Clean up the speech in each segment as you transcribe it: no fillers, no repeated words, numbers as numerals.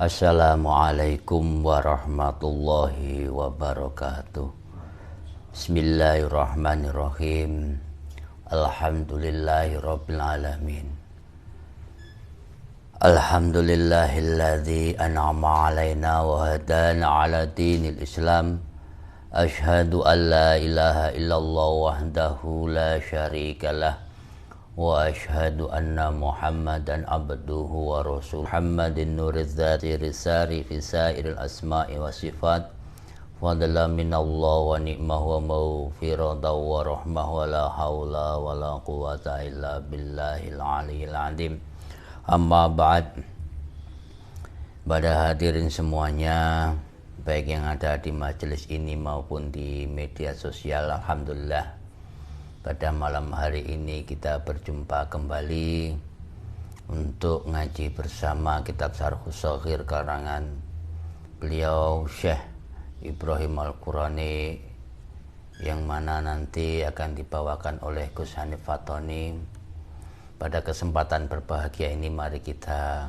Assalamualaikum warahmatullahi wabarakatuh. Bismillahirrahmanirrahim. Alhamdulillahirabbil alamin. Alhamdulillahilladzi an'ama 'alaina wa hadana 'ala dinil Islam. Asyhadu an la ilaha illallah wahdahu la syarikalah. Wa asyhadu anna Muhammadan abduhu wa rasul Muhammadin nuriz zati risari fi sairil asma'i wa sifat fadla minallah wa ni'mah wa mawfirata wa rahmah wa la hawla wa la quwata illa billahil aliyil azim. Amma ba'd. Pada hadirin semuanya, baik yang ada di majelis ini maupun di media sosial, alhamdulillah pada malam hari ini kita berjumpa kembali untuk ngaji bersama kitab Syarhus Shaghir karangan beliau Syekh Ibrahim Al-Qurani, yang mana nanti akan dibawakan oleh Gus Hanif Fatoni. Pada kesempatan berbahagia ini mari kita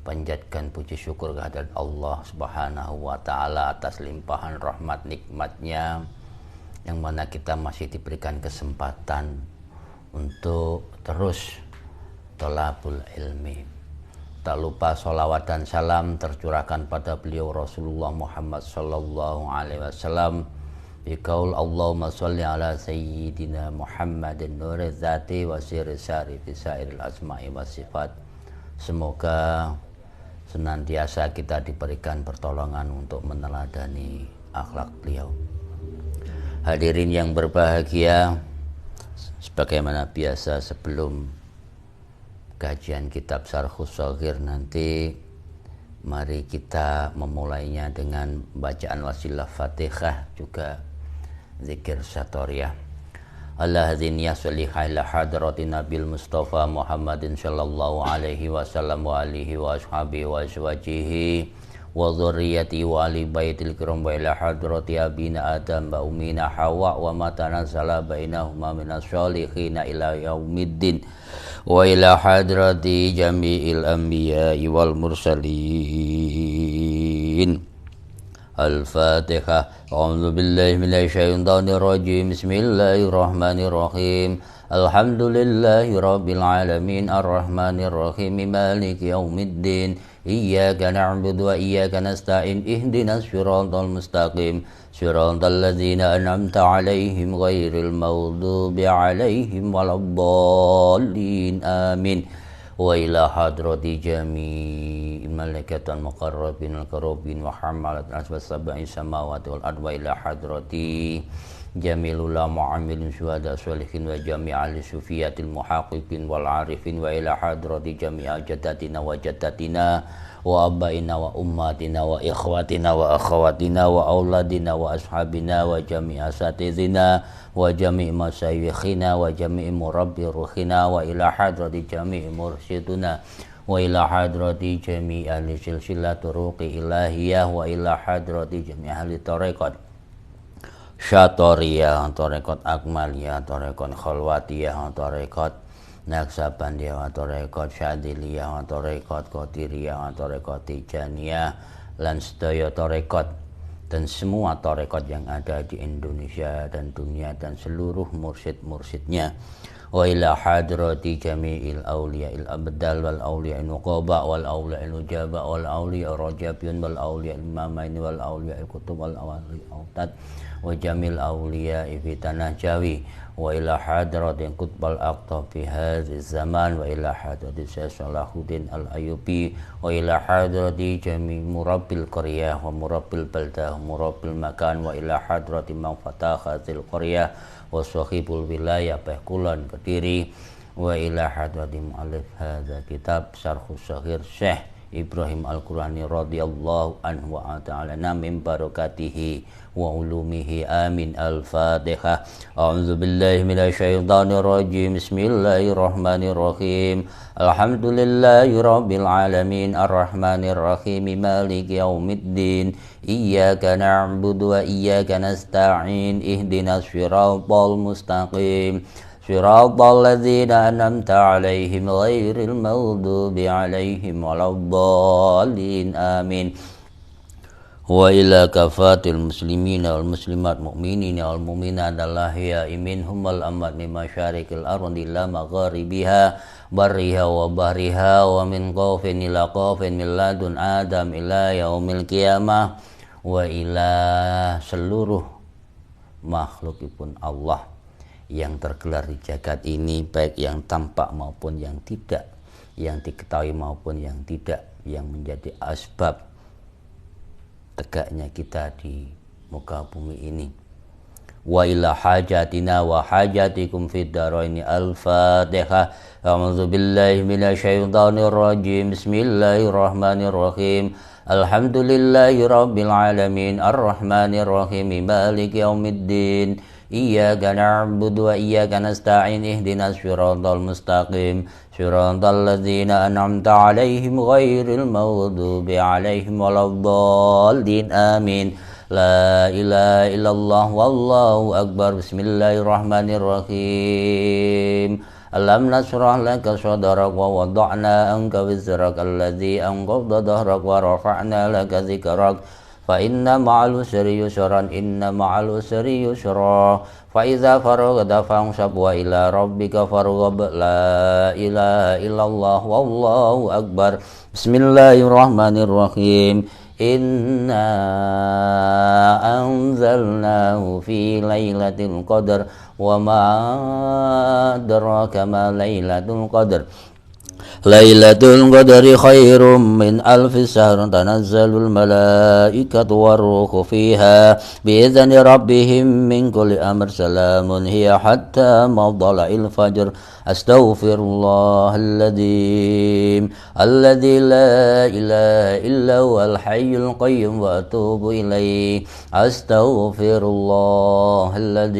panjatkan puji syukur kehadirat Allah Subhanahu wa taala atas limpahan rahmat nikmatnya, yang mana kita masih diberikan kesempatan untuk terus thalabul ilmi. Tak lupa sholawat dan salam tercurahkan pada beliau Rasulullah Muhammad sallallahu alaihi wasallam biqaul Allahumma sholli ala sayyidina Muhammadin nuriz zati wa sirri sari fi sairil asma'i was sifat. Semoga senantiasa kita diberikan pertolongan untuk meneladani akhlak beliau. Hadirin yang berbahagia, sebagaimana biasa sebelum kajian kitab Syarhus Shaghir nanti, mari kita memulainya dengan bacaan wasilah Fatihah juga zikir syatoriyah. Allahumma sholli ala hadratin Nabil Mustafa Muhammadin sallallahu alaihi wasallam wa alihi wa ashabihi wa azwajihi wa dzurriyyati wa ali baitil kiram wa ila hadrati abina Adam wa ummina Hawa wa ma tanazzala bainahuma minas sholihin ila yaumiddin wa ila hadrati jami'il anbiya'i wal mursalin. Al-Fatihah. A'udzu billahi minasy syaithanir rajim. Bismillahirrahmanirrahim. Alhamdulillahi rabbil alamin arrahmanir rahim maliki yaumiddin. Iyyaka na'budu wa iyyaka nasta'in ihdinas siratal mustaqim siratal ladzina an'amta 'alaihim ghairil maghdubi 'alaihim waladdallin amin. Wa ila hadrati jami'il malaikatil muqarrabin al-karabin wa hamalat asbas sab'i samawati wal ard wa ila hadrati jamil ulama amilin syuhada sholihin wa jami'al sufiyatil muhaqqiqin wal arifin wa ila hadrati jami'a jaddatina wa jaddatina wa abaina wa ummatina wa ikhwatina wa akhawatina wa auladina wa ashabina wa jami'a satidina wa jami' masyayikhina wa jami' murabbi ruhina wa ila hadrati jami' mursyiduna wa ila hadrati jami' ahli silsilah turuqi ilahiyah wa ila hadrati jami' ahli tariqat syatoriyah, tariqat akmaliyah, tariqat khalwatiyah, tariqat naksabandiyah, tariqat syadiliyah, tariqat qadiriyah, tariqat tijaniyah lan sedaya tariqat dan semua tarekat yang ada di Indonesia dan dunia dan seluruh mursyid-mursyidnya. Wa ila hadrati jami'il awliya'il abdal wal awliya'il nuqaba wal awliya'il ujaba wal awliya'il rajabiyun wal awliya'il imamain wal awliya'il kutub wal awliya'il autad wa jamil awliya'i fi tanah jawi wa ila hadrati qutbal aqtab fi hadhihi zaman wa ila hadrati Syekh Salahuddin Al-Ayyubi wa ila hadrati jami' murabbil qaryah wa murabbil baldah murabbil makan wa ila hadrati man fatahatil qaryah wa sahibul wilayah Kulon Kediri wa ila hadrati mu'allif hadza kitab Syarhus Shaghir Syekh Ibrahim Al-Qurani radhiyallahu anhu wa ta'ala min barakatihi wa ulumihi amin. Al-Fatihah. A'udzu billahi minasy syaithanir rajim. Bismillahirrahmanirrahim. Alhamdulillahi rabbil alamin arrahmanir rahim maliki yaumiddin. Iyyaka na'budu wa iyyaka nasta'in ihdinas siratal mustaqim Shiratal ladzina an'amta 'alaihim ghairil maghdubi 'alaihim waladdallin. Amin. Wa ila kafatil muslimina wal muslimat mu'minina wal mu'minat al-ahya'i minhum wal amwat min masyariqil ardi ila magharibiha barriha wa bahriha wa min qafin ila qafin min ladun adam ila yaumil qiyamah wa ila seluruh makhlukipun Allah yang tergelar di jagat ini, baik yang tampak maupun yang tidak, yang diketahui maupun yang tidak, yang menjadi asbab tegaknya kita di muka bumi ini. Wa ila hajatina wa hajatikum fid daraini. Al-Fatihah. A'udzu billahi minasyaitonir rajim. Bismillahirrahmanirrahim. Alhamdulillahi rabbil alamin arrahmanir rahim maliki yaumiddin. Iyyaka na'budu wa iyyaka nasta'in ihdinas siratal mustaqim siratal ladzina an'amta 'alaihim ghairil maghdubi 'alaihim waladdallin. Amin. La ilaha illallah wallahu akbar. Bismillahirrahmanirrahim. Alam nashrah laka sadrak wa wada'na anka wizrak alladzi anqadha dhahrak wa rafa'na laka dzikrak. Fa inna ma'al usri yusran inna ma'al usri yusra fa idza faraghta fansab wa ila rabbika farghab. La ilaha illallah wallahu akbar. Bismillahirrahmanirrahim. Inna anzalnahu fi lailatul qadar wa ma adraka ma lailatul qadar. Lailatul qadri khairum min alfi syahr tanazzalul malaikatu warruhu fiha bi'izni rabbihim min kulli amr salamun hiya hatta madla'il fajr. Astaghfirullahal la ilaha illa huwal hayyul qayyum wa atubu ilaih. Astaghfirullahal la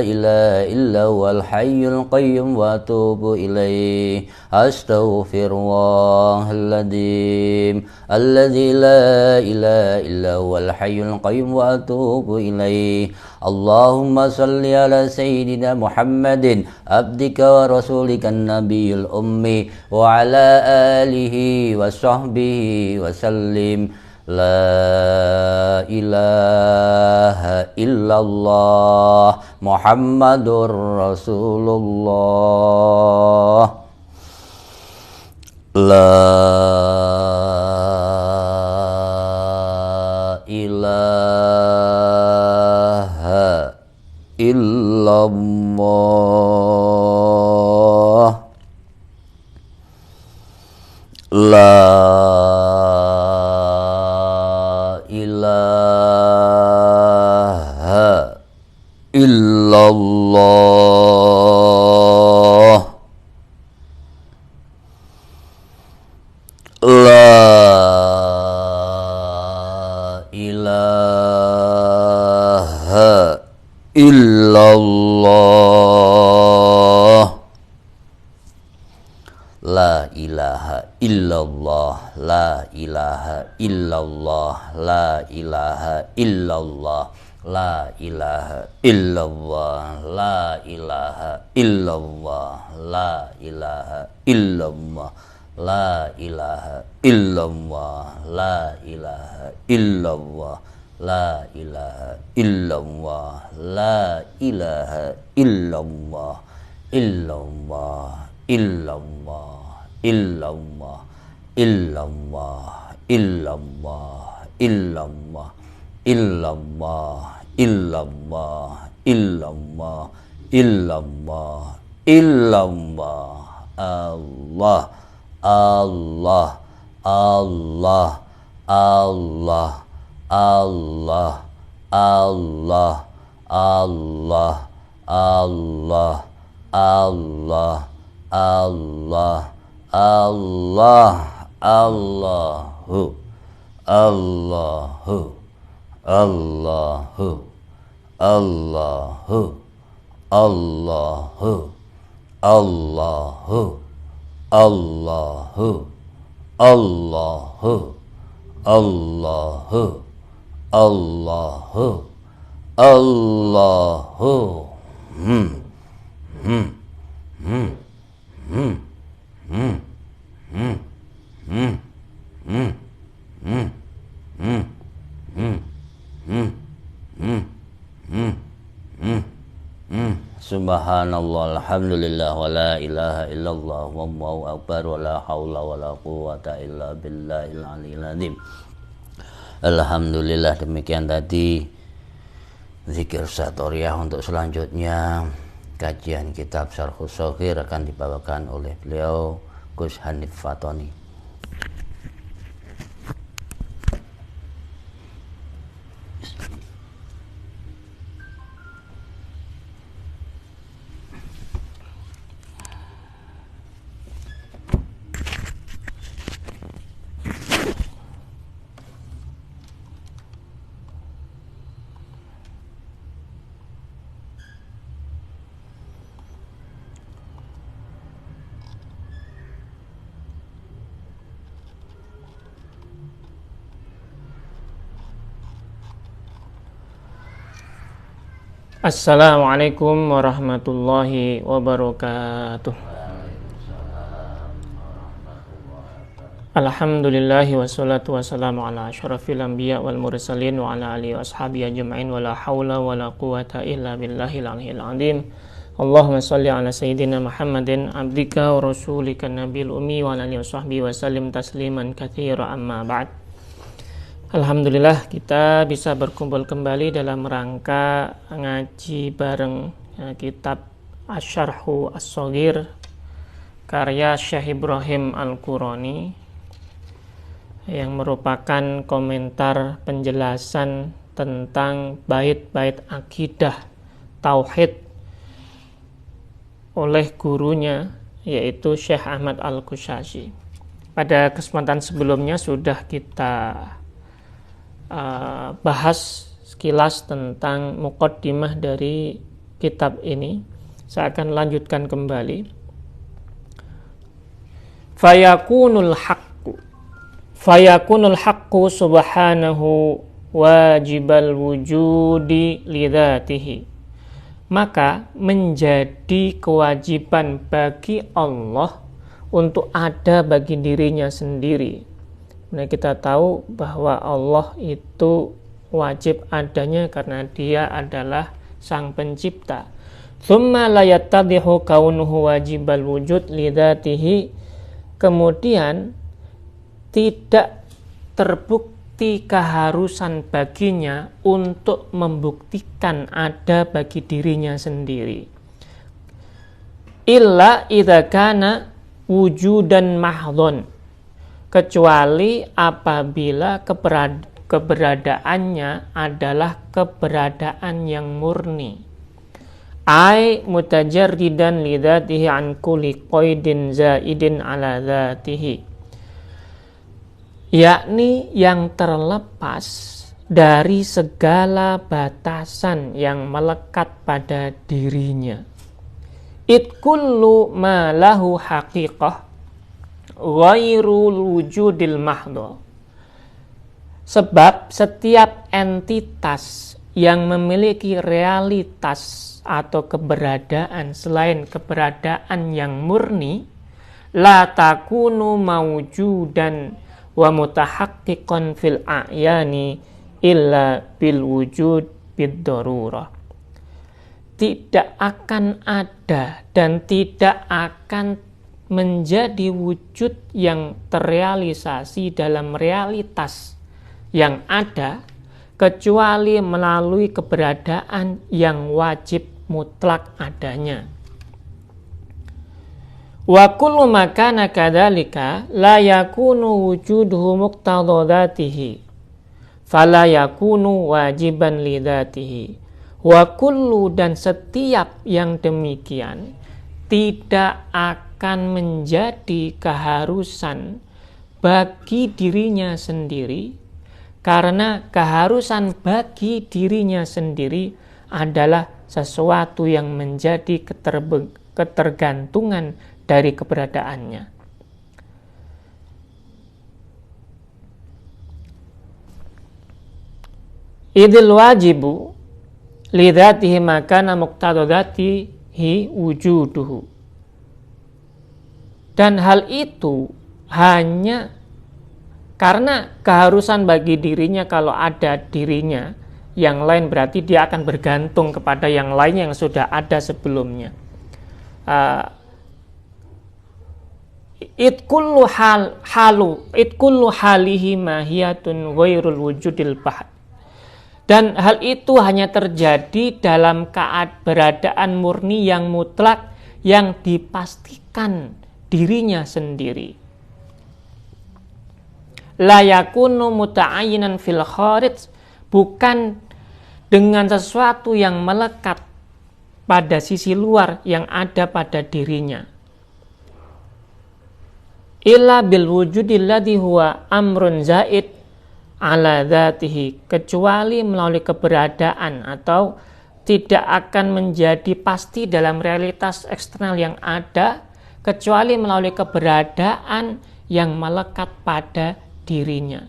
ilaha illa huwal hayyul qayyum wa atubu ilaih. Astaghfirullahal la ilaha illa huwal hayyul qayyum wa atubu ilaih. Allahumma salli ala sayyidina Muhammadin abdika wa rasulika nabiyil ummi wa ala alihi wa sahbihi wa sallim. La ilaha illallah Muhammadur Rasulullah. La ilaha illallah. La ilaha illallah. La ilaha illallah. La ilaha illallah. La ilaha illallah. La ilaha illallah. La ilaha illallah. La ilaha illallah. La ilaha illallah. La ilaha illallah. La ilaha illallah. La ilaha illallah. La ilaha illallah. Illallah. Illallah. Illallah. Illallah. Illallah. Illallah. Illallah. Illallah. Illallah. Illallah. Illallah. Allah. Allah. Allah. Allah. Allah. Allah. Allah. Allah. Allah. Allah. Allah. Allahu. Allahu. Allahu. Allahu. Allahu. Allahu. Allahu. Allahu. Allahu. Allahu. Allahu. Subhanallah, alhamdulillah, wa la ilaha illallah, wallahu akbar, wa la hawla wa la quwwata illa billahil aliyil azim. Alhamdulillah, demikian tadi zikir satoriyah. Untuk selanjutnya kajian kitab Syarhus Shaghir akan dibawakan oleh beliau Gus Hanif Fatoni. Assalamualaikum warahmatullahi wabarakatuh. Alhamdulillahi wassalatu wassalamu ala asyrafil anbiya wal mursalin wa ala alihi washabihi ajma'in wa la hawla wa la quwata illa billahil aliyil azim. Allahumma salli ala sayyidina Muhammadin abdika wa rasulika nabil ummi wa ala alihi washabihi wa sallim tasliman katsira, amma ba'd. Alhamdulillah, kita bisa berkumpul kembali dalam rangka ngaji bareng kitab Asy-Syarhu Ash-Shaghir karya Syekh Ibrahim Al-Qurani, yang merupakan komentar penjelasan tentang bait-bait akidah tauhid oleh gurunya, yaitu Syekh Ahmad Al-Qushayri. Pada kesempatan sebelumnya sudah kita bahas sekilas tentang muqaddimah dari kitab ini. Saya akan lanjutkan kembali. Fayakunul haqqu subhanahu wajibal wujudi lidzatihi. Maka menjadi kewajiban bagi Allah untuk ada bagi dirinya sendiri. Nah, kita tahu bahwa Allah itu wajib adanya karena Dia adalah Sang Pencipta. Tsumma la yattadhihu kaunuhu wajibal wujud lidzatihi. Kemudian tidak terbukti keharusan baginya untuk membuktikan ada bagi dirinya sendiri. Illa idza kana wujudan mahdhon, kecuali apabila keberadaannya adalah keberadaan yang murni. Ai mutajarridan lidzatihi an kulli qaidin zaidin ala dzatihi, yakni yang terlepas dari segala batasan yang melekat pada dirinya. It kullu ma lahu haqiqah ghairul wujudil mahdho. Sebab setiap entitas yang memiliki realitas atau keberadaan selain keberadaan yang murni, la takunu mawjudan wa mutahaqqiqan fil a'yani illa bil wujud bid darurah. Tidak akan ada dan tidak akan menjadi wujud yang terrealisasi dalam realitas yang ada kecuali melalui keberadaan yang wajib mutlak adanya. Wa kullu ma kana kadzalika la yakunu wujuduhu muqtadha dzatihi fala yakunu wajiban li dzatihi. Wa kullu, dan setiap yang demikian tidak akan menjadi keharusan bagi dirinya sendiri, karena keharusan bagi dirinya sendiri adalah sesuatu yang menjadi ketergantungan dari keberadaannya. Idil wajibu lidzatihi makana muqtadadzatihi wujuduhu. Dan hal itu hanya karena keharusan bagi dirinya. Kalau ada dirinya yang lain, berarti dia akan bergantung kepada yang lain yang sudah ada sebelumnya. It kullu halihi mahiyatun ghairul wujudil bahd. Dan hal itu hanya terjadi dalam keberadaan murni yang mutlak, yang dipastikan dirinya sendiri. La yakunu muta'ayyinan fil kharij, bukan dengan sesuatu yang melekat pada sisi luar yang ada pada dirinya. Illa bil wujudil ladzi huwa amrun zaid ala dzatihi, kecuali melalui keberadaan atau tidak akan menjadi pasti dalam realitas eksternal yang ada, kecuali melalui keberadaan yang melekat pada dirinya.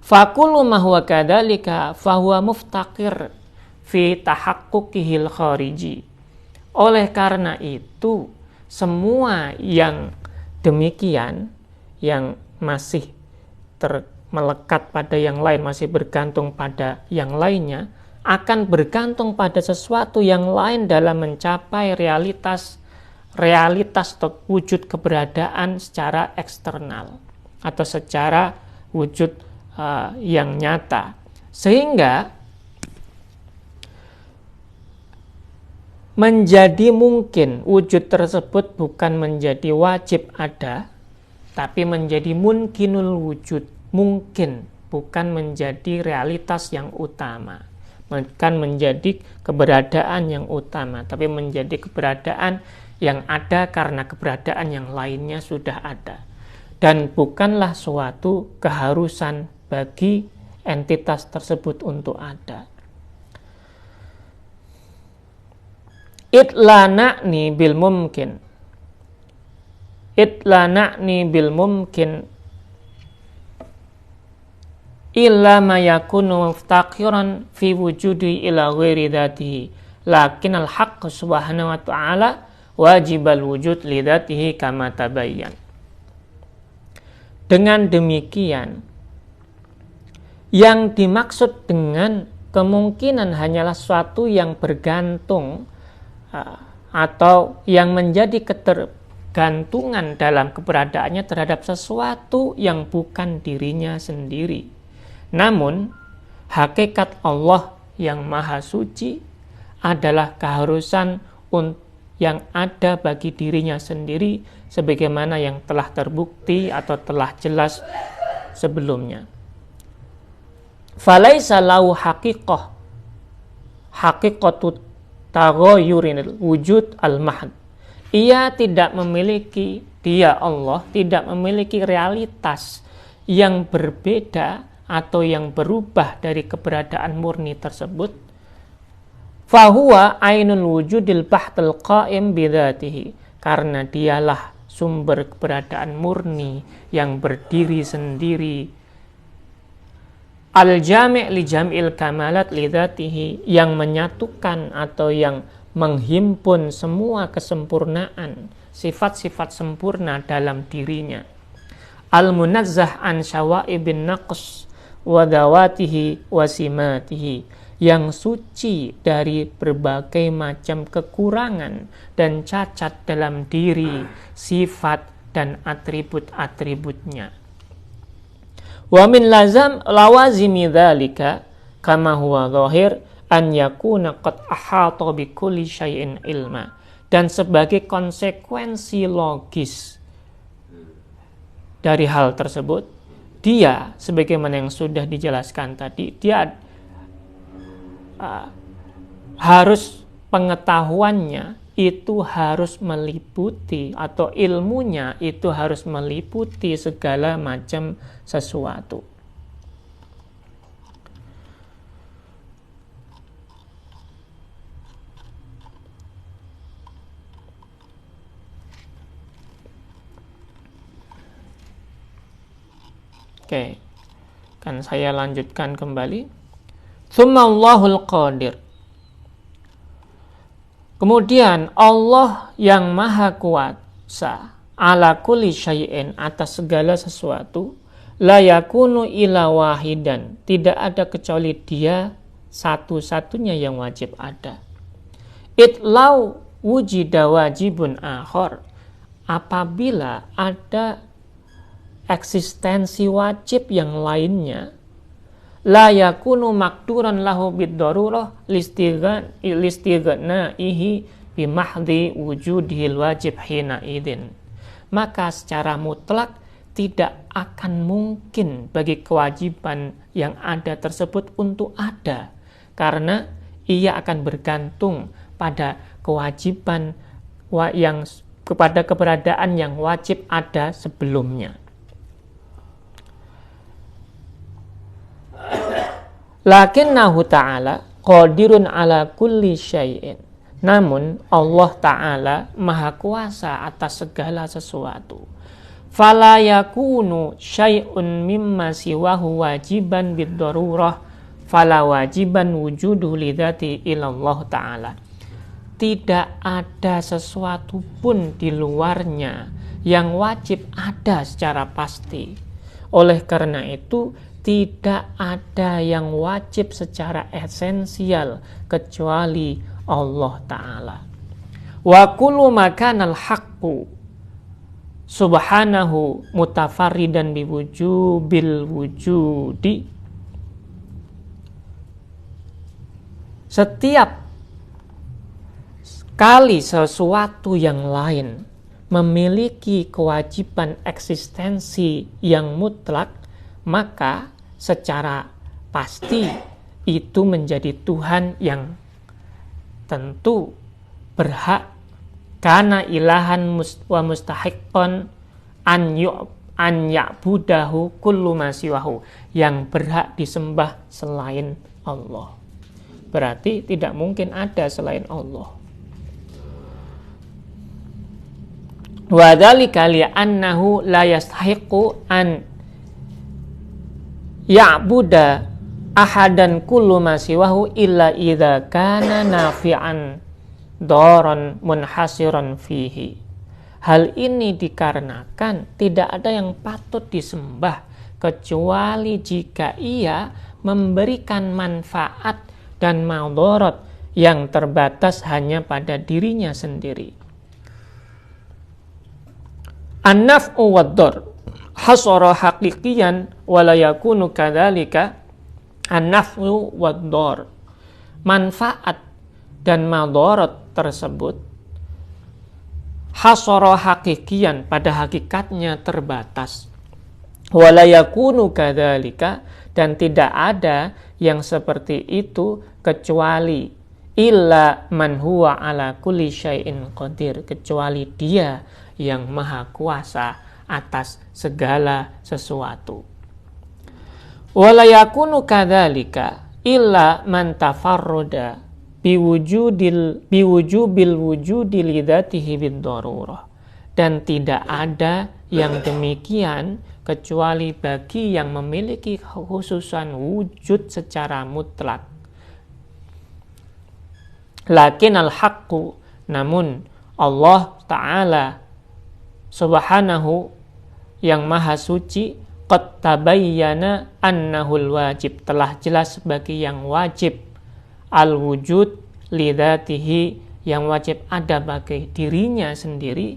Fakullu ma huwa kadzalika fahuwa muftaqir fi tahaqquqihil khariji. Oleh karena itu, semua yang demikian, yang masih melekat pada yang lain, masih bergantung pada yang lainnya, akan bergantung pada sesuatu yang lain dalam mencapai realitas atau wujud keberadaan secara eksternal atau secara wujud yang nyata, sehingga menjadi mungkin wujud tersebut bukan menjadi wajib ada, tapi menjadi mungkinul wujud, mungkin, bukan menjadi realitas yang utama, bukan menjadi keberadaan yang utama, tapi menjadi keberadaan yang ada karena keberadaan yang lainnya sudah ada, dan bukanlah suatu keharusan bagi entitas tersebut untuk ada. Itla na'ni bil mumkin illa ma yakunu muftaqiran fi wujudi ila ghairi dhatihi, lakin al-haqq subhanahu wa ta'ala wajibal wujud lidatihi kama tabayyan. Dengan demikian, yang dimaksud dengan kemungkinan hanyalah sesuatu yang bergantung atau yang menjadi ketergantungan dalam keberadaannya terhadap sesuatu yang bukan dirinya sendiri. Namun, hakikat Allah yang maha suci adalah keharusan yang ada bagi dirinya sendiri, sebagaimana yang telah terbukti atau telah jelas sebelumnya. Falaisa lahu haqiqatu taghayyurinil wujud al-mahd. Allah tidak memiliki realitas yang berbeda atau yang berubah dari keberadaan murni tersebut. Fahuwa ainul wujudil bahtal qaim bidzatihi, karena dialah sumber keberadaan murni yang berdiri sendiri, al-jami' li jam'il kamalat lidzatihi, yang menyatukan atau yang menghimpun semua kesempurnaan, sifat-sifat sempurna dalam dirinya, al-munazzah an syawa'ibin naqs wa dawatihi wa simatihi, yang suci dari berbagai macam kekurangan dan cacat dalam diri, sifat dan atribut-atributnya. Wa min lawazimi dzalika kama huwa zahir an yakuna qad ahata bi kulli syai'in ilma. Dan sebagai konsekuensi logis dari hal tersebut, dia, sebagaimana yang sudah dijelaskan tadi, dia harus pengetahuannya itu harus meliputi, atau ilmunya itu harus meliputi segala macam sesuatu. Oke, kan saya lanjutkan kembali. Tsumma Allahul Qadir. Kemudian Allah yang maha kuasa ala kulli syai'in, atas segala sesuatu, la yakunu ila wahidan, tidak ada kecuali dia satu-satunya yang wajib ada. Itlau wujida wajibun akhar, apabila ada eksistensi wajib yang lainnya, la yakunu makduran lahu bid-darurah listighnaihi bimahdi wujudihil wajib hina idin, maka secara mutlak tidak akan mungkin bagi kewajiban yang ada tersebut untuk ada, karena ia akan bergantung pada kewajiban yang kepada keberadaan yang wajib ada sebelumnya. Lakinnahu ta'ala qadirun ala kulli syai'in, namun Allah Ta'ala maha kuasa atas segala sesuatu. Fala yakunu syai'un mimma siwahu wajiban bid-darurah fala wajiban wujuduhu lidzati ilallah Ta'ala. Tidak ada sesuatu pun di luarnya yang wajib ada secara pasti. Oleh karena itu, tidak ada yang wajib secara esensial kecuali Allah Ta'ala. Wa kullu makanal haqqu subhanahu mutafarridan biwujubil wujudi. Setiap kali sesuatu yang lain memiliki kewajiban eksistensi yang mutlak, maka secara pasti itu menjadi Tuhan yang tentu berhak, karena ilahan wa mustahiqqan an ya'budahu kullu ma siwahu, yang berhak disembah selain Allah. Berarti tidak mungkin ada selain Allah. Wa dzalika li'annahu la yastahiqqu an ya'buda ahadan kullu ma siwahu illa idza kana nafi'an daran munhasiran fihi. Hal ini dikarenakan tidak ada yang patut disembah kecuali jika ia memberikan manfaat dan madarat yang terbatas hanya pada dirinya sendiri. An-naf'u wad-dar hasara haqiqiyan wa la yakunu kadzalika. An-naf'u wad-dar, manfaat dan madarat tersebut hasara haqiqiyan, pada hakikatnya terbatas. Wa la yakunu kadzalika, dan tidak ada yang seperti itu kecuali illa man huwa ala kulli syai'in qadir, kecuali dia yang maha kuasa atas segala sesuatu. Wala yakunu kadzalika illa man tafarrada biwujubil wujudi lidzatihi bid-darurah, dan tidak ada yang demikian kecuali bagi yang memiliki kekhususan wujud secara mutlak. Lakin al-haqqu, namun Allah Ta'ala Subhanahu yang maha suci, qad tabayyana annahul wajib, telah jelas sebagai yang wajib, al-wujud lidzatihi, yang wajib ada bagi dirinya sendiri,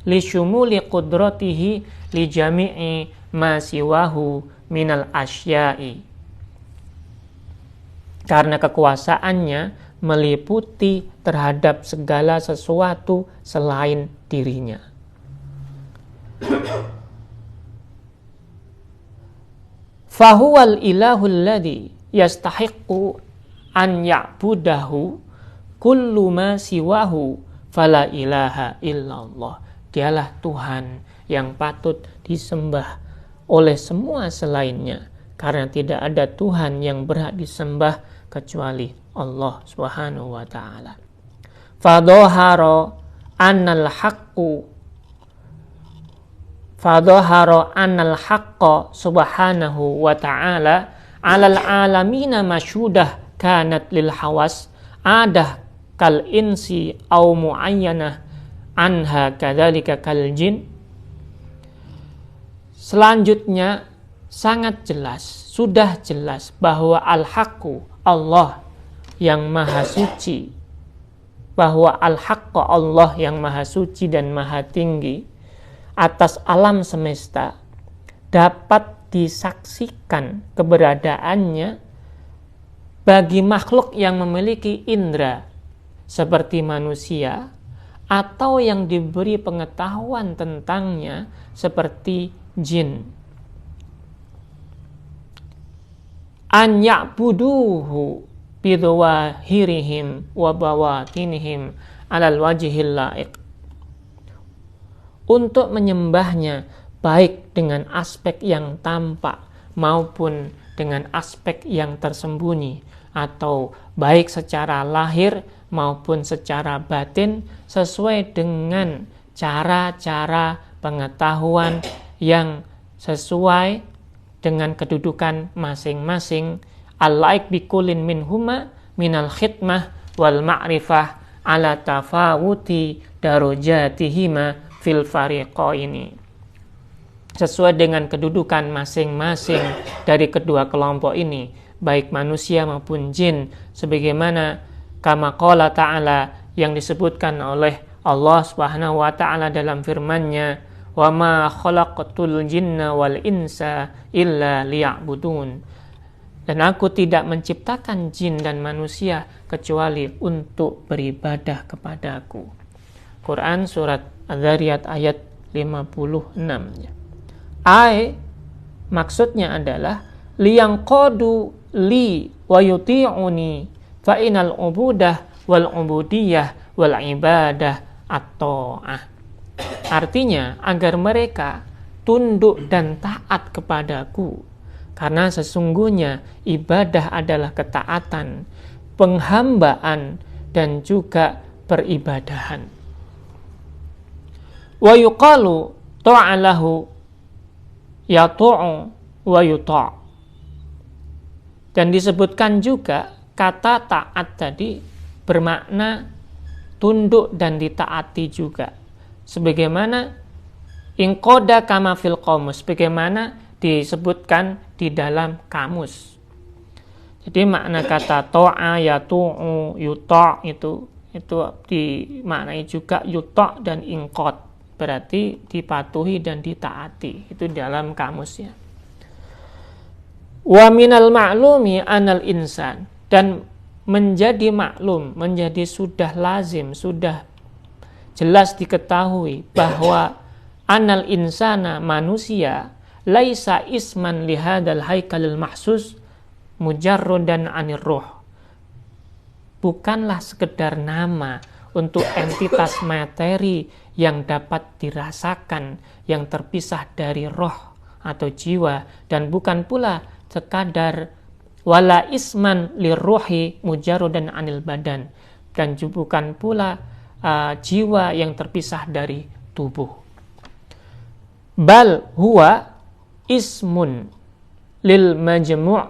li syumuli qudratihi li jami'i ma siwahu minal asya'i, karena kekuasaannya meliputi terhadap segala sesuatu selain dirinya. Fahuwal ilahul ladzi yastahiqqu an ya'budahu kullu ma siwahu fala ilaha illallah. Dialah Tuhan yang patut disembah oleh semua selainnya, karena tidak ada Tuhan yang berhak disembah kecuali Allah Subhanahu wa ta'ala. Fadhahara annal haqqa subhanahu wa ta'ala alal alamina masyudah kanat lil hawas, kal insi au muayyanah anha kadzalika kal jin. Selanjutnya sangat jelas, sudah jelas bahwa al-haqqu Allah yang maha suci, bahwa al-haqqu Allah yang maha suci dan maha tinggi atas alam semesta dapat disaksikan keberadaannya bagi makhluk yang memiliki indera seperti manusia atau yang diberi pengetahuan tentangnya seperti jin. An ya'buduhu bidhawahirihim wa bawatinihim alal wajhil la'iq. Untuk menyembahnya baik dengan aspek yang tampak maupun dengan aspek yang tersembunyi, atau baik secara lahir maupun secara batin sesuai dengan cara-cara pengetahuan yang sesuai dengan kedudukan masing-masing, al-laik bikulin minhuma minal khidmah wal ma'rifah ala tafawuti darajatihima fil fariqaini, sesuai dengan kedudukan masing-masing dari kedua kelompok ini, baik manusia maupun jin, sebagaimana kama qala ta'ala, yang disebutkan oleh Allah Subhanahu wa ta'ala dalam firman-Nya, wa ma khalaqtul jinna wal insa illa liya'budun. Dan aku tidak menciptakan jin dan manusia kecuali untuk beribadah kepadaku. Quran surat Az-Zariyat ayat 56. Maksudnya adalah liyangqadu li wa yuti'uni fa inal ubudah wal ubudiyah wal ibadah at-ta'ah. Artinya agar mereka tunduk dan taat kepadaku, karena sesungguhnya ibadah adalah ketaatan, penghambaan dan juga peribadahan. Wa yuqalu ta'alahu yatu'u wa yuta'. Dan disebutkan juga kata taat tadi bermakna tunduk dan ditaati juga, sebagaimana inqoda kama fil qamus, sebagaimana disebutkan di dalam kamus. Jadi makna kata ta'a yatu'u yuta' itu dimaknai juga yuta' dan inqod, berarti dipatuhi dan ditaati, itu dalam kamusnya. Wa minal ma'lumi anal insan, dan menjadi maklum, menjadi sudah lazim, sudah jelas diketahui bahwa anal insana, manusia, laisa isman lihadal haikalil mahsus mujarrodan anir ruh, bukanlah sekedar nama untuk entitas materi yang dapat dirasakan, yang terpisah dari roh atau jiwa, dan bukan pula sekadar wala isman lirruhi mujarrodan anil badan, dan bukan pula jiwa yang terpisah dari tubuh. Bal huwa ismun lil majmu'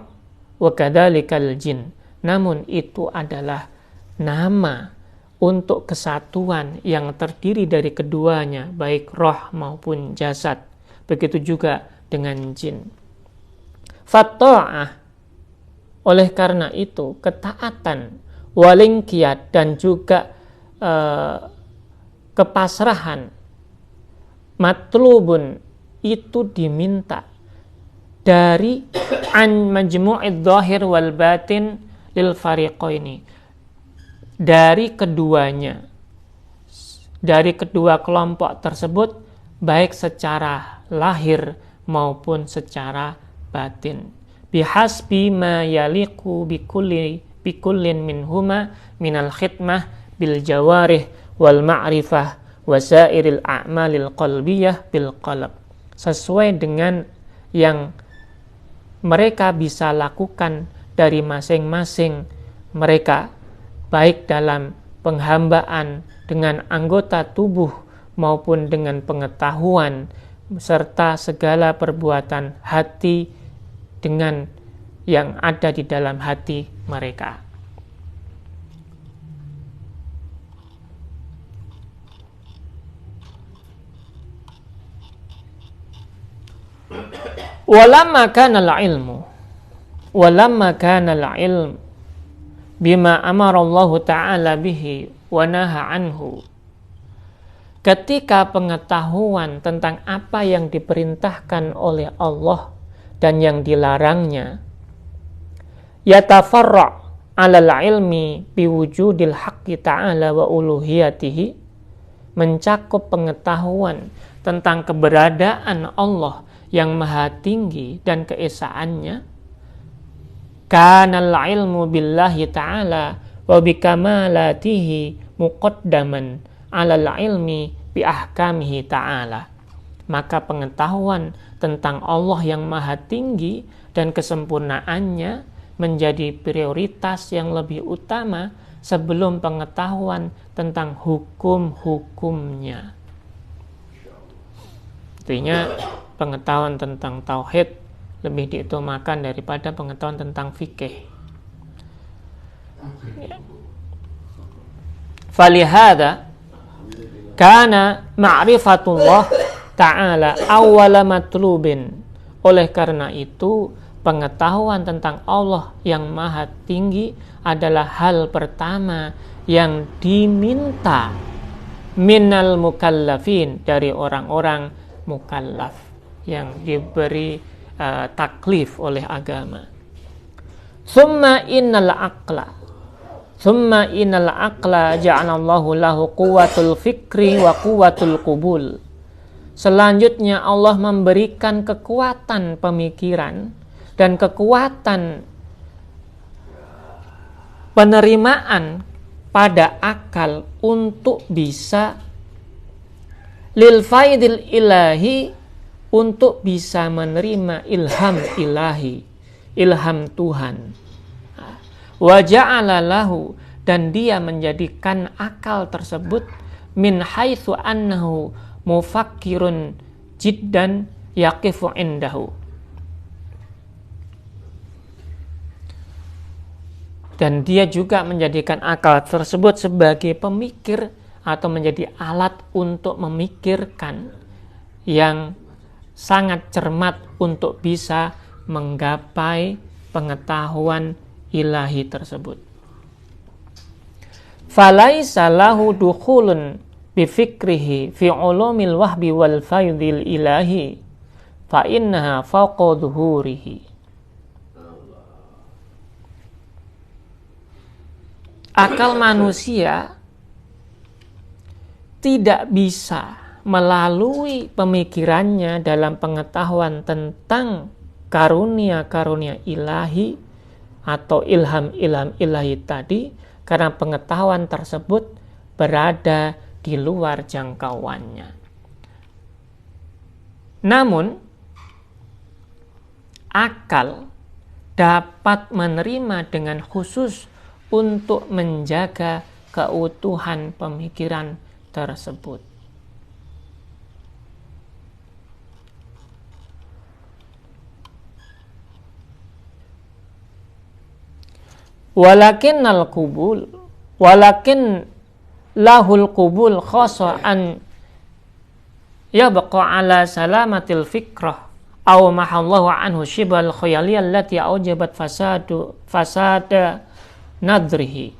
wa kadzalikal jin, namun itu adalah nama untuk kesatuan yang terdiri dari keduanya, baik roh maupun jasad. Begitu juga dengan jin. Fatta'ah, oleh karena itu ketaatan, walingkiyat, dan juga kepasrahan, matlubun, itu diminta dari an majmu'id dhahir wal batin lil fariqaini, dari keduanya, dari kedua kelompok tersebut, baik secara lahir maupun secara batin. Bihasbi ma yaliqu bikullin minhuma minal khidmah bil jawarih wal ma'rifah wasairil a'malil qalbiyah bil qalb, sesuai dengan yang mereka bisa lakukan dari masing-masing mereka, baik dalam penghambaan dengan anggota tubuh maupun dengan pengetahuan, serta segala perbuatan hati dengan yang ada di dalam hati mereka. Walamma kana al-ilm bima amara Allah Ta'ala bihi wa naha anhu. Ketika pengetahuan tentang apa yang diperintahkan oleh Allah dan yang dilarangnya, yatafarra' 'alal ilmi biwujudil haqqi ta'ala wa uluhiyatihi, mencakup pengetahuan tentang keberadaan Allah yang maha tinggi dan keesaannya, kanal ilmu billahi ta'ala wa bikamalatihi muqaddaman 'alal ilmi bi ahkamihi ta'ala. Maka pengetahuan tentang Allah yang maha tinggi dan kesempurnaannya menjadi prioritas yang lebih utama sebelum pengetahuan tentang hukum-hukumnya. Artinya pengetahuan tentang tauhid lebih diutamakan daripada pengetahuan tentang fikih. Falihada kana ma'rifatullah ta'ala awwala matlubin. Oleh karena itu, pengetahuan tentang Allah yang maha tinggi adalah hal pertama yang diminta minal mukallafin, dari orang-orang mukallaf yang diberi taklif oleh agama. Summa innal aqla ja'alallahu lahu quwwatul fikri wa quwwatul qubul. Selanjutnya Allah memberikan kekuatan pemikiran dan kekuatan penerimaan pada akal untuk bisa lil faidil ilahi, untuk bisa menerima ilham ilahi, ilham Tuhan. Wa ja'ala lahu, dan dia menjadikan akal tersebut min haitsu annahu mufakkirun jiddan yaqifu indahu. Dan dia juga menjadikan akal tersebut sebagai pemikir atau menjadi alat untuk memikirkan yang sangat cermat untuk bisa menggapai pengetahuan ilahi tersebut. Falaisa lahu dukhulun bifikrihi fi ulumil wahbi wal faidil ilahi fa innaha fawqa dhuhurihi. Akal manusia tidak bisa melalui pemikirannya dalam pengetahuan tentang karunia-karunia ilahi atau ilham-ilham ilahi tadi, karena pengetahuan tersebut berada di luar jangkauannya. Namun, akal dapat menerima dengan khusus untuk menjaga keutuhan pemikiran tersebut. Walakin lahul qubul khassa an yabqa ala salamatil fikrah aw mahallahu anhu shibal khayaliyah allati aujabat fasada nadrihi.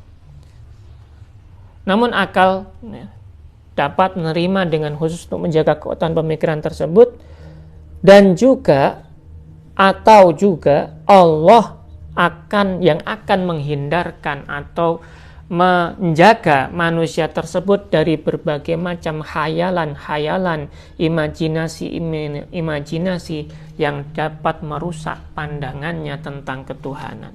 Namun akal dapat menerima dengan khusus untuk menjaga keutuhan pemikiran tersebut, dan juga atau juga Allah akan menghindarkan atau menjaga manusia tersebut dari berbagai macam khayalan-khayalan, imajinasi yang dapat merusak pandangannya tentang ketuhanan.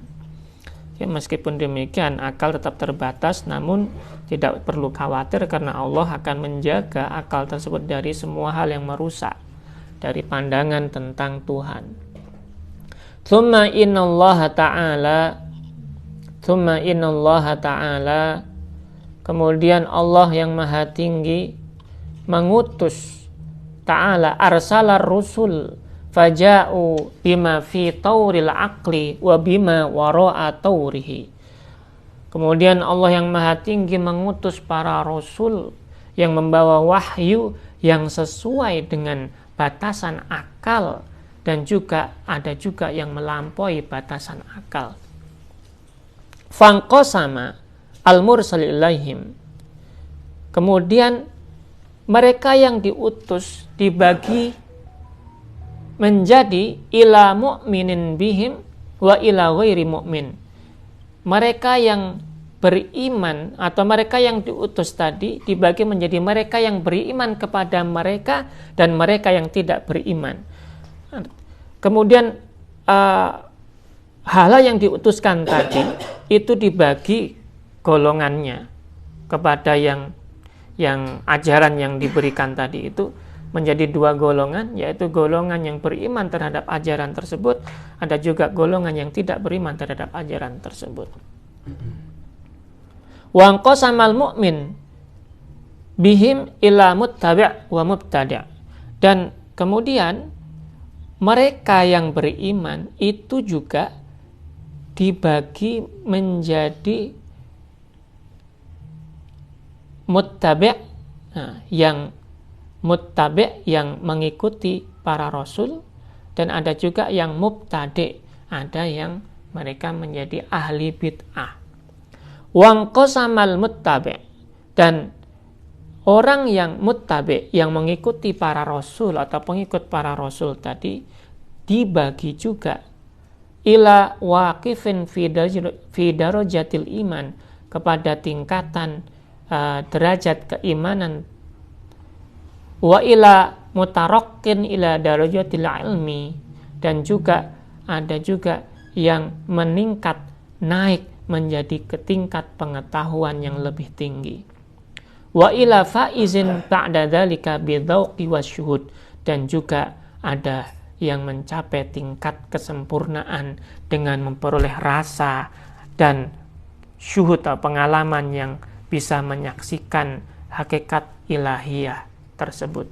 Ya, meskipun demikian akal tetap terbatas, namun tidak perlu khawatir karena Allah akan menjaga akal tersebut dari semua hal yang merusak dari pandangan tentang Tuhan. Thumma innallaha ta'ala, kemudian Allah yang maha tinggi mengutus, ta'ala arsalar rusul faja'u bima fi tauril aqli wa bima wara'a taurihi. Kemudian Allah yang maha tinggi mengutus para rasul yang membawa wahyu yang sesuai dengan batasan akal dan juga ada juga yang melampaui batasan akal. Fangqasama al-mursal ilaihim. Kemudian mereka yang diutus dibagi menjadi ila mu'minin bihim wa ila ghairi mu'min. Mereka yang beriman atau mereka yang diutus tadi dibagi menjadi mereka yang beriman kepada mereka dan mereka yang tidak beriman. Kemudian hal yang diutuskan tadi itu dibagi golongannya kepada yang ajaran yang diberikan tadi itu menjadi dua golongan, yaitu golongan yang beriman terhadap ajaran tersebut, ada juga golongan yang tidak beriman terhadap ajaran tersebut. Wa qasamal mu'min bihim ila muttabi' wa mubtadi'. Dan kemudian mereka yang beriman itu juga dibagi menjadi muttabi', yang muttabi' yang mengikuti para rasul, dan ada juga yang mubtadi', ada yang mereka menjadi ahli bid'ah. Wangqasamal muttabi', dan orang yang muttabi', yang mengikuti para rasul atau pengikut para rasul tadi, dibagi juga ila waqifin fi darajatil iman, kepada tingkatan derajat keimanan, wa ila mutarakkin ila darajatil ilmi, dan juga ada juga yang meningkat naik menjadi ke tingkat pengetahuan yang lebih tinggi. Wa ila faizin ba'da dzalika bidzauqi wasyuhud, dan juga ada yang mencapai tingkat kesempurnaan dengan memperoleh rasa dan syuhud atau pengalaman yang bisa menyaksikan hakikat ilahiyah tersebut.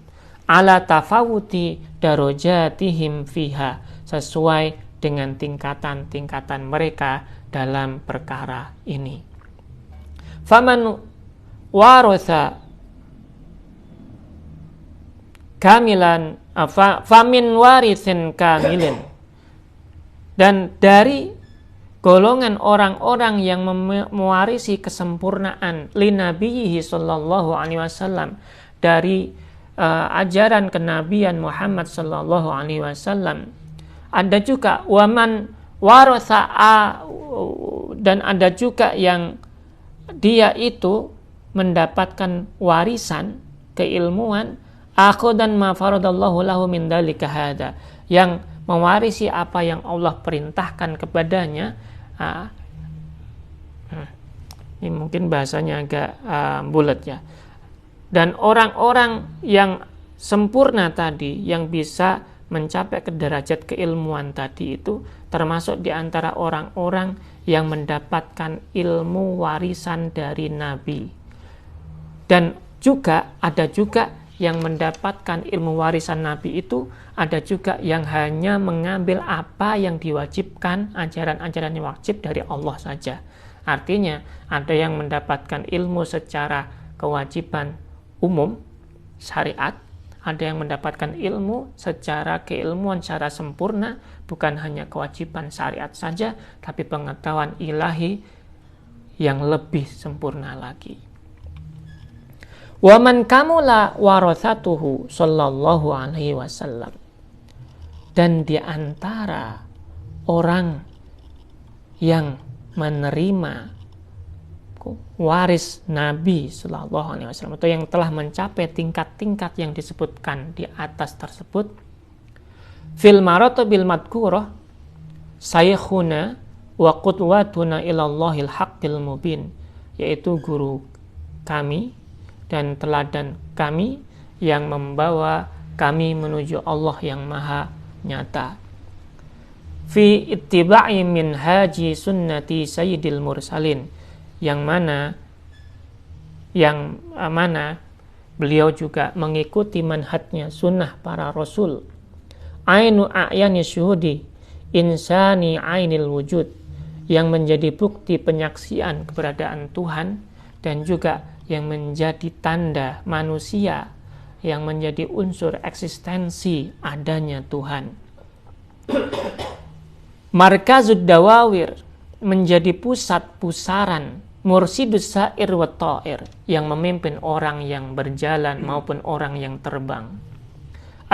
Ala tafawuti darajatihim fiha, sesuai dengan tingkatan-tingkatan mereka dalam perkara ini. Faman waratha kamilan famin warithin kamilin, dan dari golongan orang-orang yang mewarisi kesempurnaan linabiyhi sallallahu alaihi wasallam, dari ajaran kenabian Muhammad sallallahu alaihi wasallam, ada juga waman waratha, dan ada juga yang dia itu mendapatkan warisan keilmuan, akhudan ma faradallahu lahu min dzalika hada, yang mewarisi apa yang Allah perintahkan kepadanya. Ini mungkin bahasanya agak bulat ya. Dan orang-orang yang sempurna tadi, yang bisa mencapai ke derajat keilmuan tadi, itu termasuk di antara orang-orang yang mendapatkan ilmu warisan dari Nabi. Dan juga ada juga yang mendapatkan ilmu warisan Nabi itu, ada juga yang hanya mengambil apa yang diwajibkan, ajaran-ajaran yang wajib dari Allah saja. Artinya ada yang mendapatkan ilmu secara kewajiban umum syariat, ada yang mendapatkan ilmu secara keilmuan secara sempurna, bukan hanya kewajiban syariat saja, tapi pengetahuan ilahi yang lebih sempurna lagi. Wa man kamula warathatuhu sallallahu alaihi wasallam, dan di antara orang yang menerima waris Nabi sallallahu alaihi wasallam, atau yang telah mencapai tingkat-tingkat yang disebutkan di atas tersebut, fil maratabil madhkurah saykhuna wa qudwatuna ilallahil haqqil mubin, yaitu guru kami dan teladan kami yang membawa kami menuju Allah yang maha nyata. Fi ittiba'i min haji sunnati sayyidil mursalin, yang mana beliau juga mengikuti manhajnya sunnah para rasul. Ainu a'yani syuhudi insani ainil wujud, yang menjadi bukti penyaksian keberadaan Tuhan, dan juga yang menjadi tanda manusia, yang menjadi unsur eksistensi adanya Tuhan. Markazud dawawir, menjadi pusat pusaran, mursidus sa'ir wa ta'ir, yang memimpin orang yang berjalan maupun orang yang terbang.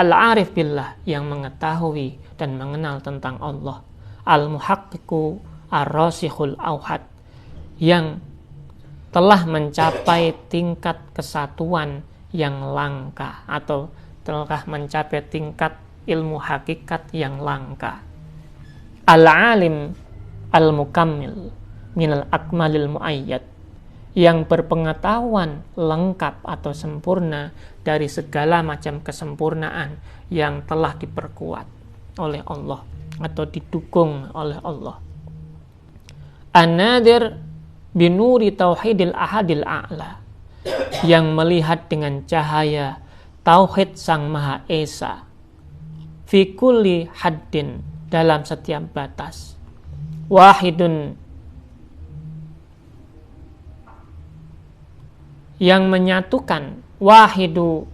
Al-arif billah, yang mengetahui dan mengenal tentang Allah. Al-muhaqqiqu ar-rasikhul auhad, yang telah mencapai tingkat kesatuan yang langka atau telah mencapai tingkat ilmu hakikat yang langka. Al-alim al-mukammil minal akmalil muayyad, yang berpengetahuan lengkap atau sempurna dari segala macam kesempurnaan yang telah diperkuat oleh Allah atau didukung oleh Allah. An-nadir binuri tauhidil ahadil a'la, yang melihat dengan cahaya tauhid Sang Maha Esa, fi kulli haddin, dalam setiap batas. Wahidun, yang menyatukan, wahidu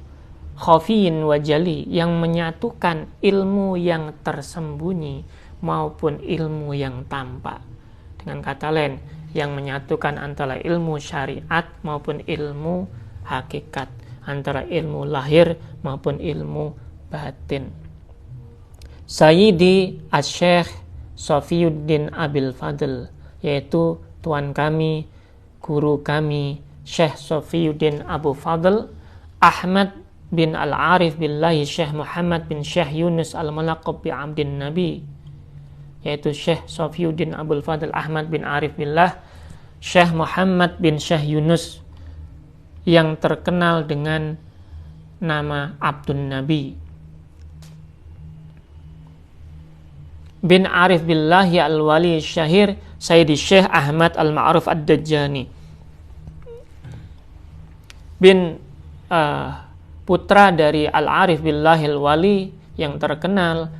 khafiyin wa jali, yang menyatukan ilmu yang tersembunyi maupun ilmu yang tampak. Dengan kata lain, yang menyatukan antara ilmu syariat maupun ilmu hakikat, antara ilmu lahir maupun ilmu batin. Sayyidi Asy-Syaikh Shafiyuddin Abil Fadl, yaitu tuan kami, guru kami, Syekh Shafiyuddin Abu Fadl Ahmad bin Al-Arif Billahi Syekh Muhammad bin Syekh Yunus Al-Malaqab bi Abdin Nabi, yaitu Syekh Shafiyuddin Abul Fadl Ahmad bin Arif Billah Syekh Muhammad bin Syekh Yunus, yang terkenal dengan nama Abdun Nabi, bin Arif Billahi Al-Wali Syahir Sayyidi Syekh Ahmad Al-Ma'ruf Ad-Dajjani, bin putra dari Al-Arif Billahi Al-Wali yang terkenal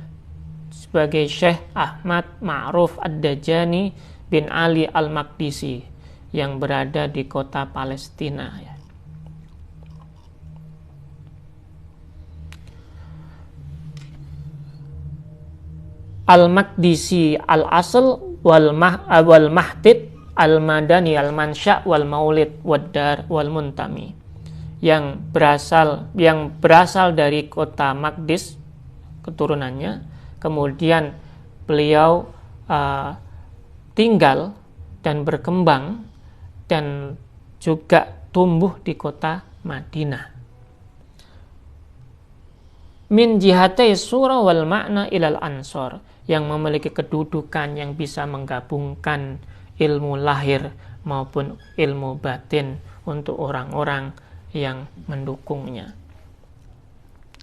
sebagai Syekh Ahmad Ma'ruf Ad-Dajjani bin Ali Al-Maqdisi, yang berada di kota Palestina. Al-Maqdisi al-asl wal mahdid al-madani al-mansya wal maulid wad dar wal muntami, yang berasal dari kota Maqdis keturunannya, kemudian beliau tinggal dan berkembang dan juga tumbuh di kota Madinah. Min jihatai surah wal makna ilal ansor, yang memiliki kedudukan yang bisa menggabungkan ilmu lahir maupun ilmu batin untuk orang-orang yang mendukungnya.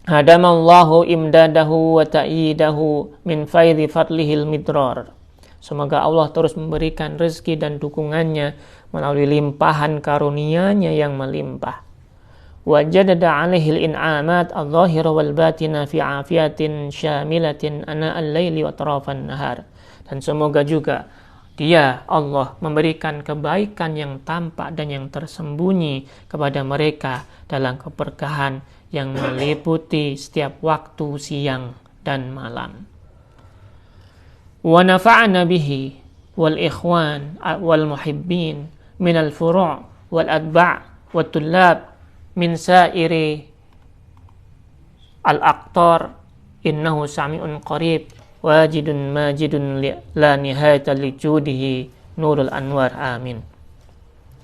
Hadamallahu imdadahu wa ta'idahu min faidhi fadlihil midrar. Semoga Allah terus memberikan rezeki dan dukungannya melalui limpahan karunia-Nya yang melimpah. Wajadada alaihil in'amat al-zahira wal batina fi afiatin syamilatin ana al-laili wa tarafan nahar. Dan semoga juga Dia, Allah, memberikan kebaikan yang tampak dan yang tersembunyi kepada mereka dalam keberkahan yang meliputi setiap waktu siang dan malam. Wa nafa'ana bihi wal ikhwan wal muhibbin min al furu' wal atba' wat tullab min sa'iri al aqtar innahu sami'un qarib wajidun majidun la nihayata li judihi nurul anwar. Amin.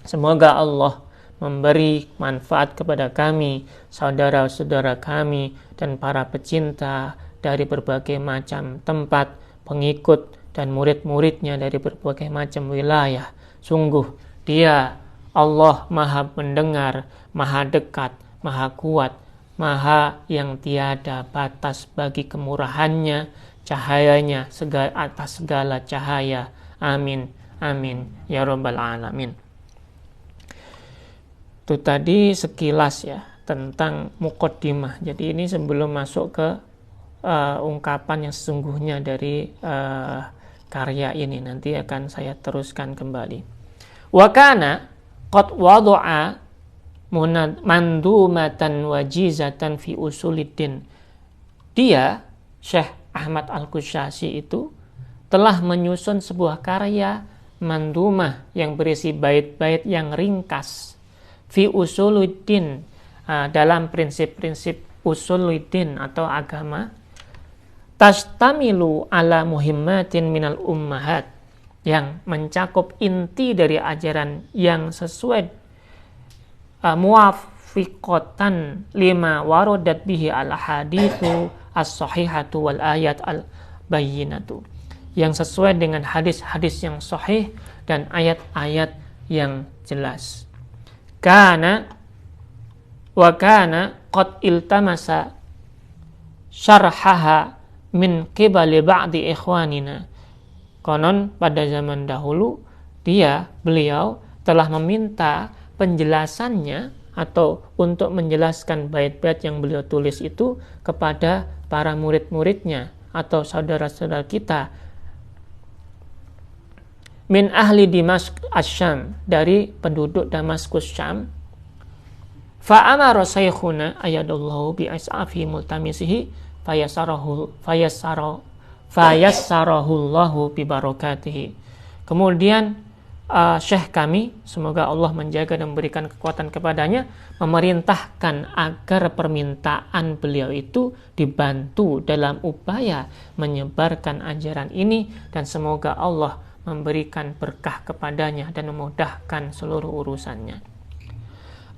Semoga Allah memberi manfaat kepada kami, saudara-saudara kami, dan para pecinta dari berbagai macam tempat, pengikut dan murid-muridnya dari berbagai macam wilayah. Sungguh Dia, Allah, Maha mendengar, Maha dekat, Maha kuat, Maha yang tiada batas bagi kemurahannya, cahayanya atas segala cahaya. Amin, amin, ya Rabbal Alamin. Itu tadi sekilas ya tentang muqaddimah. Jadi ini sebelum masuk ke ungkapan yang sesungguhnya dari karya ini, nanti akan saya teruskan kembali. Wa kana qad wada'a mandumatan wajizatan fi usuliddin. Dia, Syekh Ahmad Al-Qushasi itu telah menyusun sebuah karya mandumah yang berisi bait-bait yang ringkas fi usuluddin, dalam prinsip-prinsip usuluddin atau agama, tastamilu ala muhimmatin minal ummahat, yang mencakup inti dari ajaran yang sesuai muwafiqatan lima warodat bihi al hadithu as-sahihatu wal ayat al-bayyinatu, yang sesuai dengan hadis-hadis yang sahih dan ayat-ayat yang jelas. Kana qad iltamasa syarhaha min qibali ba'di ikhwanina. Konon pada zaman dahulu beliau telah meminta penjelasannya atau untuk menjelaskan bait-bait yang beliau tulis itu kepada para murid-muridnya atau saudara-saudara kita min ahli Dimashq Asyam, dari penduduk Damaskus Syam. Fa'amara saykhuna ayadallahu bi'is'afi multamisihi fayassarahullahu bibarakatihi. Kemudian Syekh kami, semoga Allah menjaga dan memberikan kekuatan kepadanya, memerintahkan agar permintaan beliau itu dibantu dalam upaya menyebarkan ajaran ini, dan semoga Allah memberikan berkah kepadanya dan memudahkan seluruh urusannya.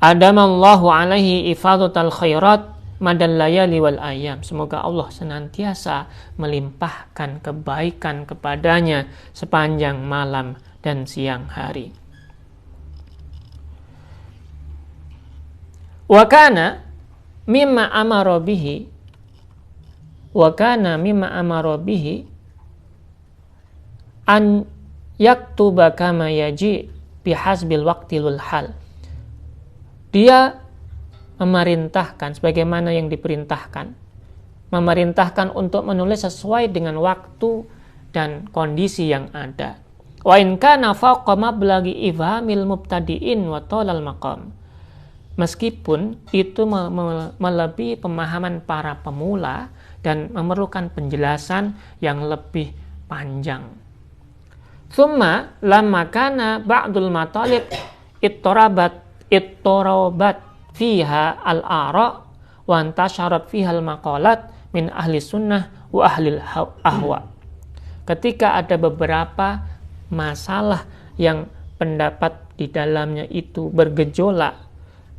Adamallahu alaihi ifadatul khairat madal layali wal ayam. Semoga Allah senantiasa melimpahkan kebaikan kepadanya sepanjang malam dan siang hari. Wa kana mimma amara bihi an yaktuba kama yaji bihasbil waqtil hal. Dia memerintahkan sebagaimana yang diperintahkan, memerintahkan untuk menulis sesuai dengan waktu dan kondisi yang ada. Wa in kana fawqa mablaghi ifhamil mubtadi'in wa talal maqam. Meskipun itu melebihi pemahaman para pemula dan memerlukan penjelasan yang lebih panjang. Thumma lamma kana ba'dul matalib ittarabat fiha al-ara' wa antasharat fiha al-maqalat min ahli sunnah wa ahli ahwa. Ketika ada beberapa masalah yang pendapat di dalamnya itu bergejolak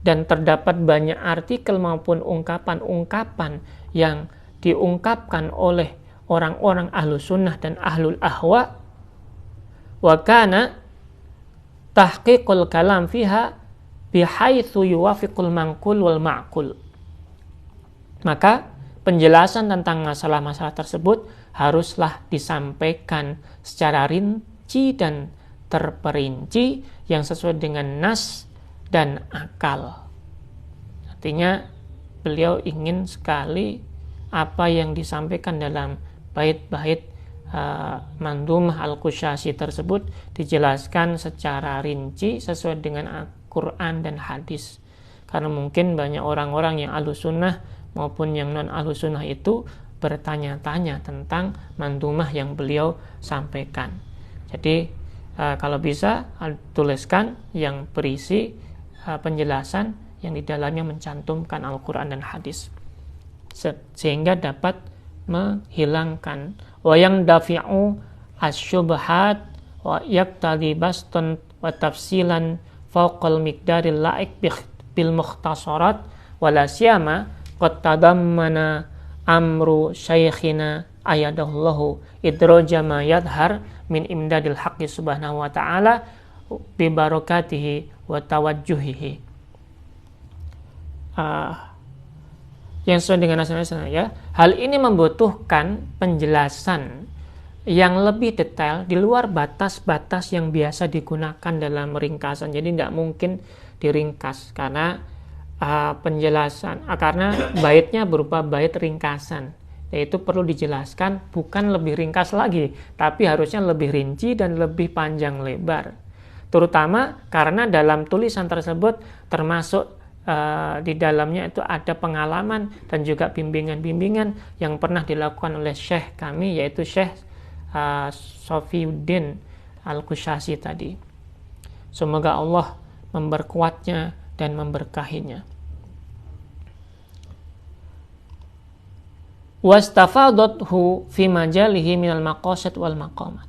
dan terdapat banyak artikel maupun ungkapan-ungkapan yang diungkapkan oleh orang-orang ahlu sunnah dan ahlul ahwa, wa kana tahqiqul kalam fiha bihaitsu yuwafiqul manqul wal ma'qul. Maka penjelasan tentang masalah-masalah tersebut haruslah disampaikan secara rinci dan terperinci yang sesuai dengan nas dan akal. Artinya beliau ingin sekali apa yang disampaikan dalam bait-bait Mandumah Al-Qushasi tersebut dijelaskan secara rinci sesuai dengan Quran dan hadis. Karena mungkin banyak orang-orang yang ahlu sunnah maupun yang non ahlu sunnah itu bertanya-tanya tentang mandumah yang beliau sampaikan. Jadi kalau bisa tuliskan yang berisi penjelasan yang di dalamnya mencantumkan Al-Quran dan hadis, sehingga dapat menghilangkan wa yang dafi'u asyubhat wa yaktadi baston wa tafsilan fauqal miqdaril la'ik bil mukhtasarat wala siyama qad tadammana amru syaikhina ayadallahu idraja ma yadhar min imdadil haqqi subhanahu wa ta'ala bi barakatihi wa tawajjuhihi. Yang sesuai dengan nasionalisme ya. Hal ini membutuhkan penjelasan yang lebih detail di luar batas-batas yang biasa digunakan dalam ringkasan. Jadi tidak mungkin diringkas karena penjelasan karena baitnya berupa bait ringkasan, yaitu perlu dijelaskan bukan lebih ringkas lagi, tapi harusnya lebih rinci dan lebih panjang lebar. Terutama karena dalam tulisan tersebut termasuk di dalamnya itu ada pengalaman dan juga bimbingan-bimbingan yang pernah dilakukan oleh Syekh kami, yaitu Syekh Sofiuddin Al-Qushasi tadi. Semoga Allah memperkuatnya dan memberkahinya. Wastafadathu fi majalihi minal maqasid wal maqamat.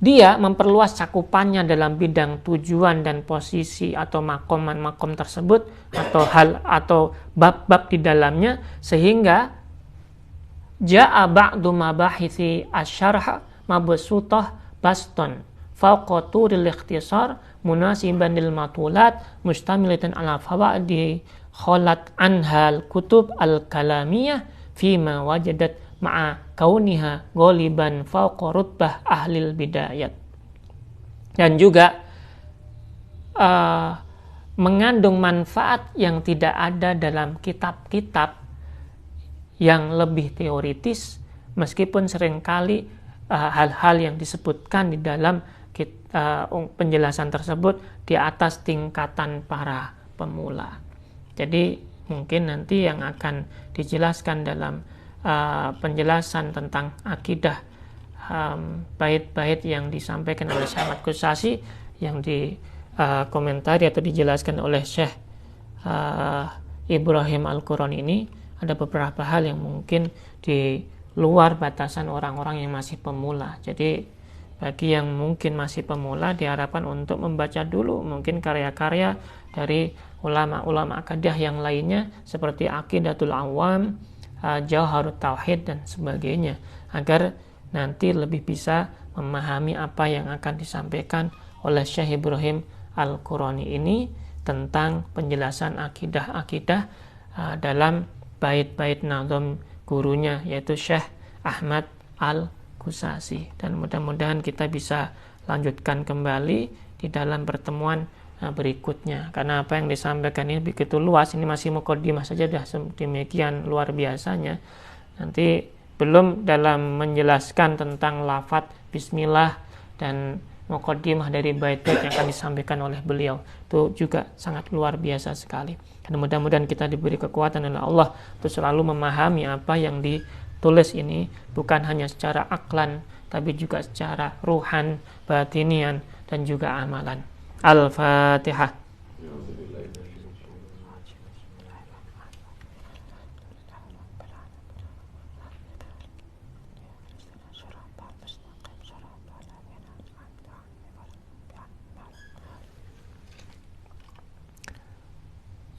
Dia memperluas cakupannya dalam bidang tujuan dan posisi atau makom tersebut, atau hal atau bab-bab di dalamnya, sehingga ja'a ba'du mabahithi asyarh mabsutah baston fawqa turil ikhtisar munasiban lil matulat mustamilatan ala fawaidi khalat anhal kutub al-kalamiyah fima wajadat ma'a kauniha ghaliban fawqa rutbah ahlil bidayat. Dan juga mengandung manfaat yang tidak ada dalam kitab-kitab yang lebih teoritis, meskipun seringkali hal-hal yang disebutkan di dalam penjelasan tersebut di atas tingkatan para pemula. Jadi mungkin nanti yang akan dijelaskan dalam penjelasan tentang akidah, bait-bait yang disampaikan oleh Syekh Ahmad Qushasi yang dikomentari atau dijelaskan oleh Syekh Ibrahim Al-Qurani ini, ada beberapa hal yang mungkin di luar batasan orang-orang yang masih pemula. Jadi bagi yang mungkin masih pemula diharapkan untuk membaca dulu mungkin karya-karya dari ulama-ulama akidah yang lainnya seperti Aqidatul Awam, Jauharut Tauhid dan sebagainya, agar nanti lebih bisa memahami apa yang akan disampaikan oleh Syekh Ibrahim Al-Qurani ini tentang penjelasan akidah-akidah dalam bait-bait nazam gurunya, yaitu Syekh Ahmad Al-Qushasi. Dan mudah-mudahan kita bisa lanjutkan kembali di dalam pertemuan berikutnya, karena apa yang disampaikan ini begitu luas. Ini masih mukadimah saja dah demikian luar biasanya. Nanti belum dalam menjelaskan tentang lafadz bismillah dan mukadimah dari bait-bait yang akan disampaikan oleh beliau, itu juga sangat luar biasa sekali. Dan mudah-mudahan kita diberi kekuatan oleh Allah untuk selalu memahami apa yang ditulis ini, bukan hanya secara aklan tapi juga secara ruhan, batinian dan juga amalan. Al-Fatihah.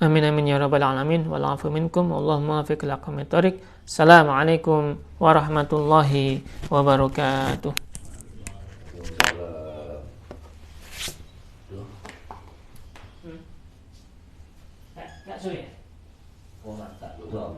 Amin amin ya rabbal alamin. Wal afu minkum Allahumma afiq ila aqwamit thoriq. Assalamualaikum warahmatullahi wabarakatuh. Tak sulit. Oh, tak betul.